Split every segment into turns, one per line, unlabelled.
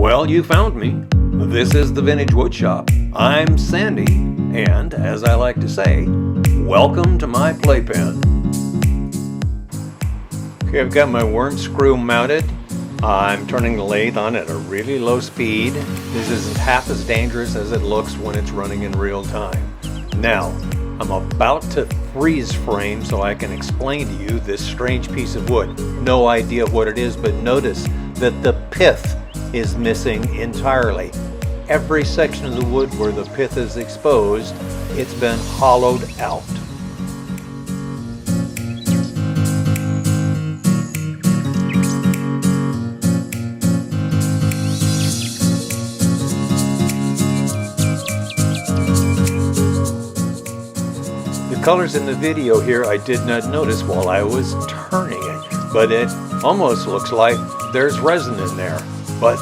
Well, you found me. This is the Vintage Wood Shop. I'm Sandy, and as I like to say, welcome to my playpen. Okay, I've got my worm screw mounted. I'm turning the lathe on at a really low speed. This isn't half as dangerous as it looks when it's running in real time. Now, I'm about to freeze frame so I can explain to you this strange piece of wood. No idea what it is, but notice that the pith is missing entirely. Every section of the wood where the pith is exposed, it's been hollowed out. The colors in the video here I did not notice while I was turning it, but it almost looks like there's resin in there, but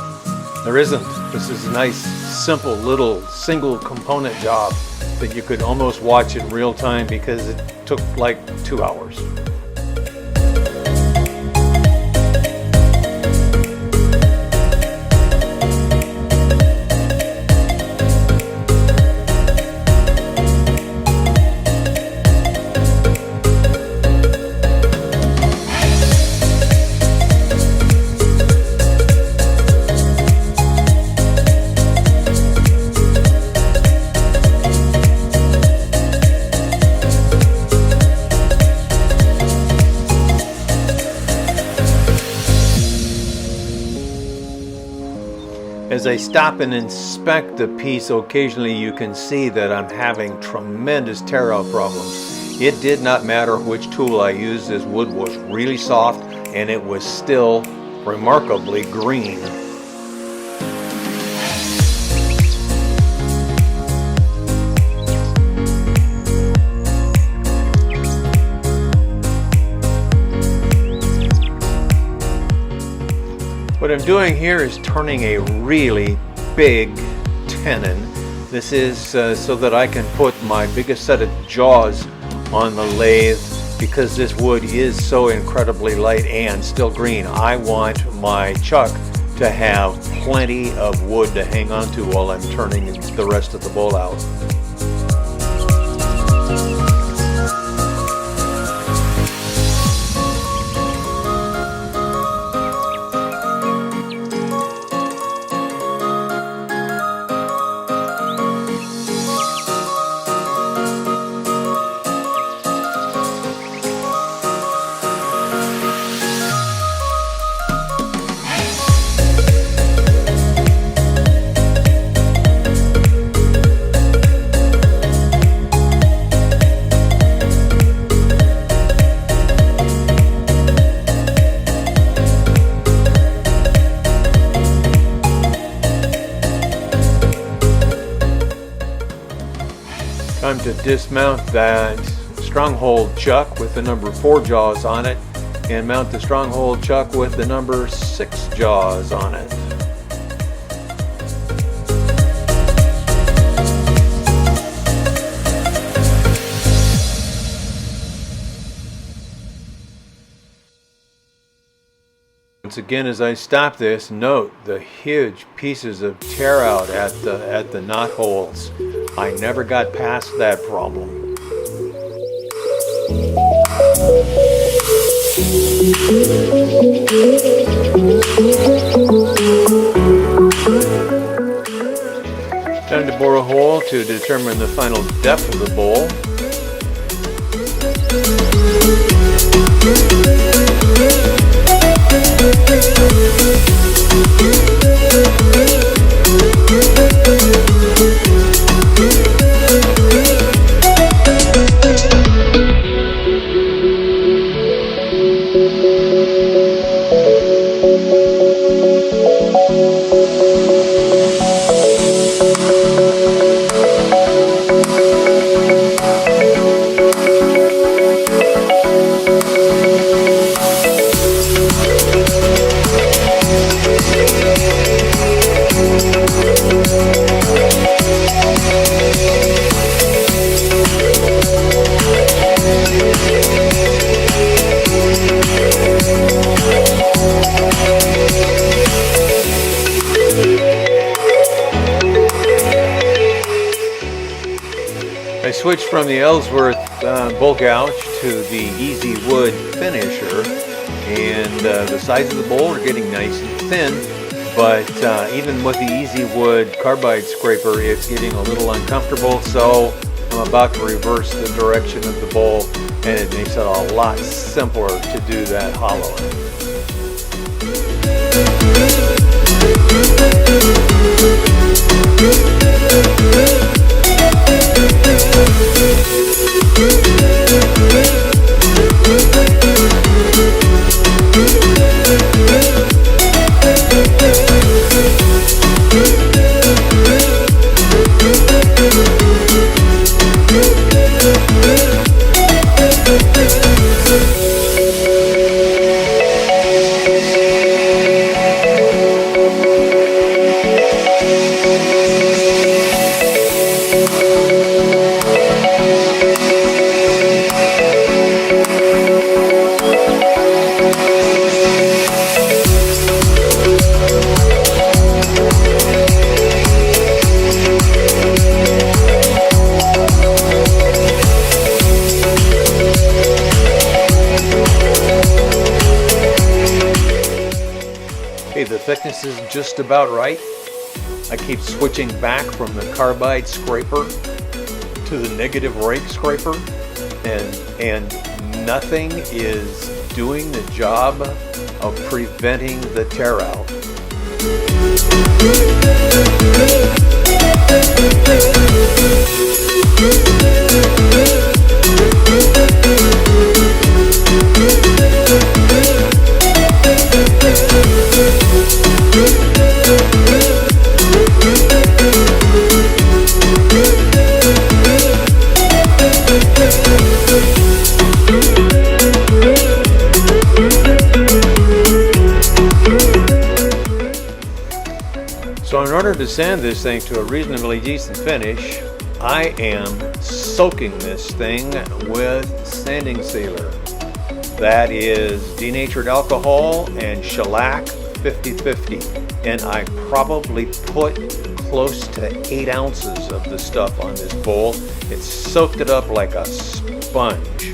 there isn't. This is a nice, simple little single component job that you could almost watch in real time because it took like 2 hours. As I stop and inspect the piece, occasionally you can see that I'm having tremendous tear out problems. It did not matter which tool I used, this wood was really soft and it was still remarkably green. What I'm doing here is turning a really big tenon. This is so that I can put my biggest set of jaws on the lathe because this wood is so incredibly light and still green. I want my chuck to have plenty of wood to hang on to while I'm turning the rest of the bowl out. Time to dismount that stronghold chuck with the number 4 jaws on it and mount the stronghold chuck with the number 6 jaws on it. Once again, as I stop this, note the huge pieces of tear out at the knot holes. I never got past that problem. Time to bore a hole to determine the final depth of the bowl. switched from the Ellsworth bull gouge to the Easy Wood finisher, and the sides of the bowl are getting nice and thin, but even with the Easy Wood carbide scraper, it's getting a little uncomfortable, so I'm about to reverse the direction of the bowl, and it makes it a lot simpler to do that hollowing. Okay, the thickness is just about right. I keep switching back from the carbide scraper to the negative rake scraper, and nothing is doing the job of preventing the tear out. So in order to sand this thing to a reasonably decent finish, I am soaking this thing with sanding sealer. That is denatured alcohol and shellac 50-50. And I probably put close to 8 ounces of the stuff on this bowl. It soaked it up like a sponge.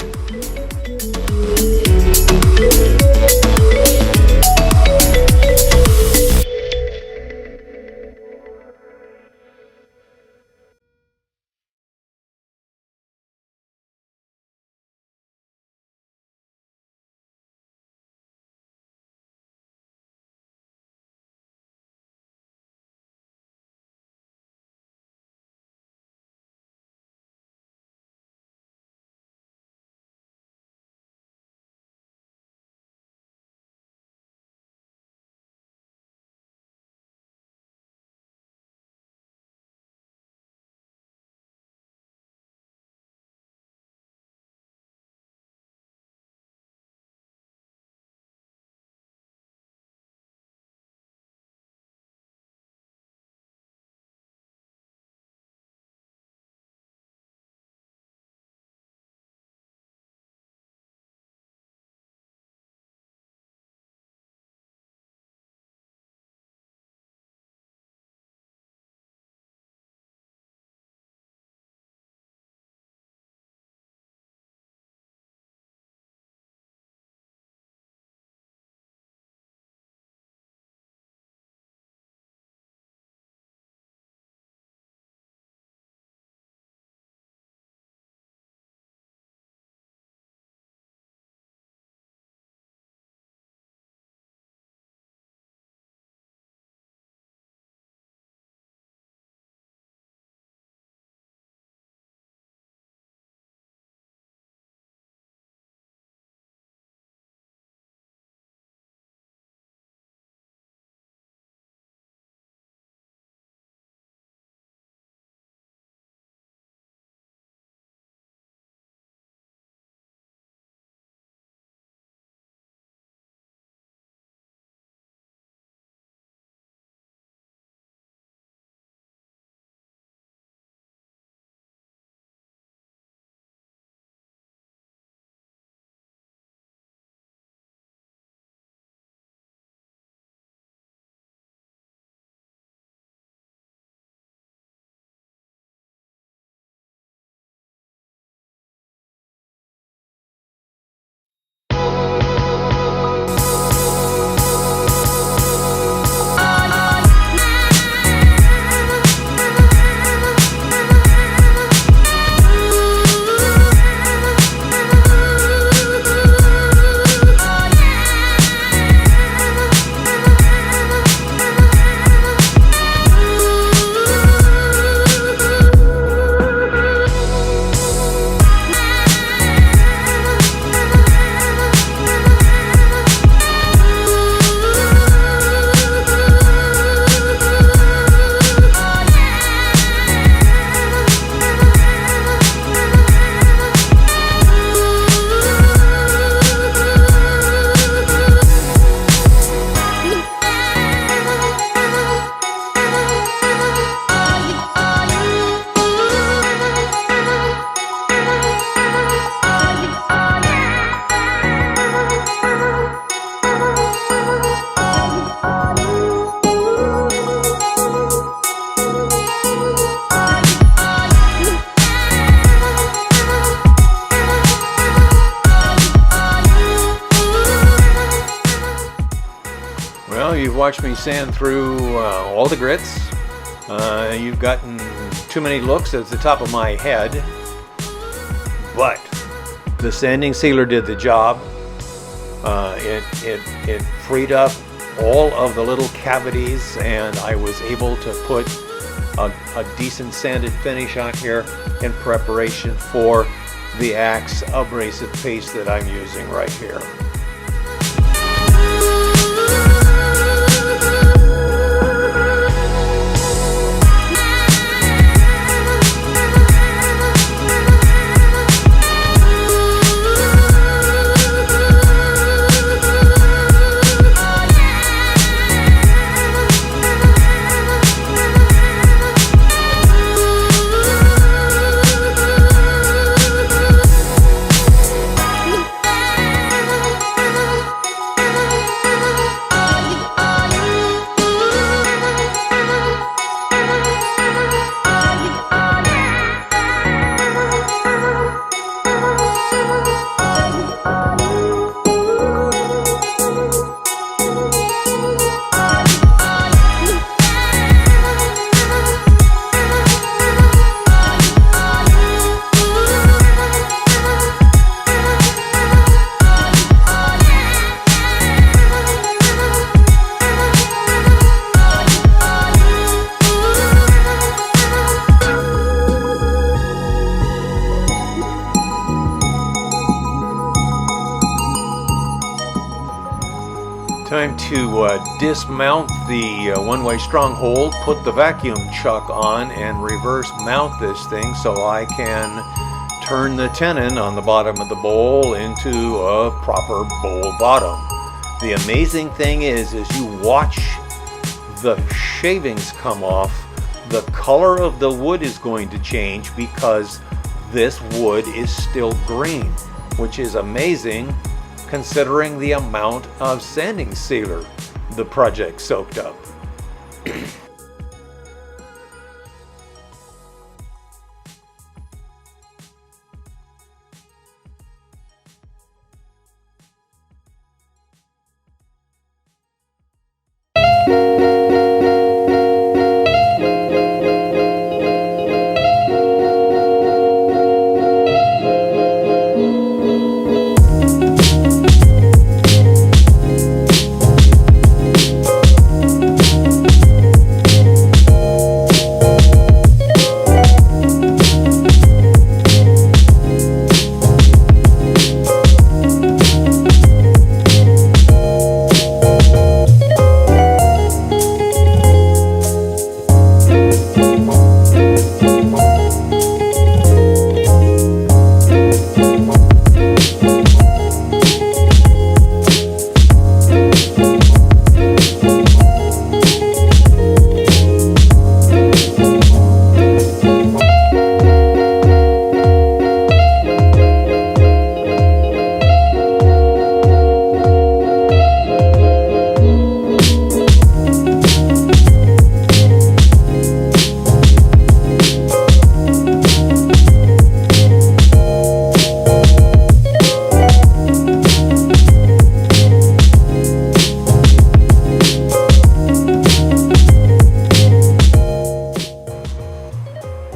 Well, you've watched me sand through all the grits. You've gotten too many looks at the top of my head, but the sanding sealer did the job. It freed up all of the little cavities, and I was able to put a decent sanded finish on here in preparation for the Axe abrasive paste that I'm using right here. Time to dismount the one-way stronghold, put the vacuum chuck on, and reverse mount this thing so I can turn the tenon on the bottom of the bowl into a proper bowl bottom. The amazing thing is you watch the shavings come off, the color of the wood is going to change because this wood is still green, which is amazing considering the amount of sanding sealer the project soaked up.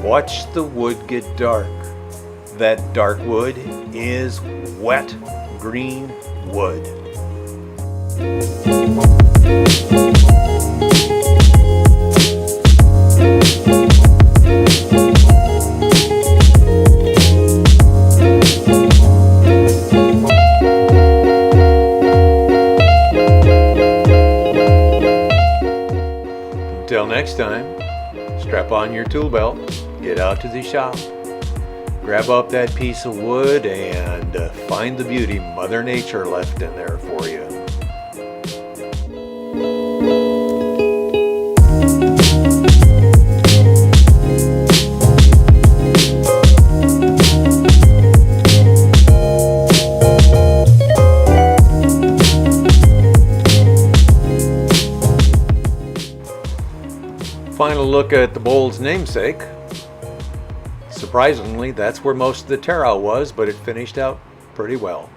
Watch the wood get dark. That dark wood is wet green wood. Until next time, strap on your tool belt, get out to the shop, grab up that piece of wood, and find the beauty Mother Nature left in there for you. Final look at the bowl's namesake. Surprisingly, that's where most of the tear out was, but it finished out pretty well.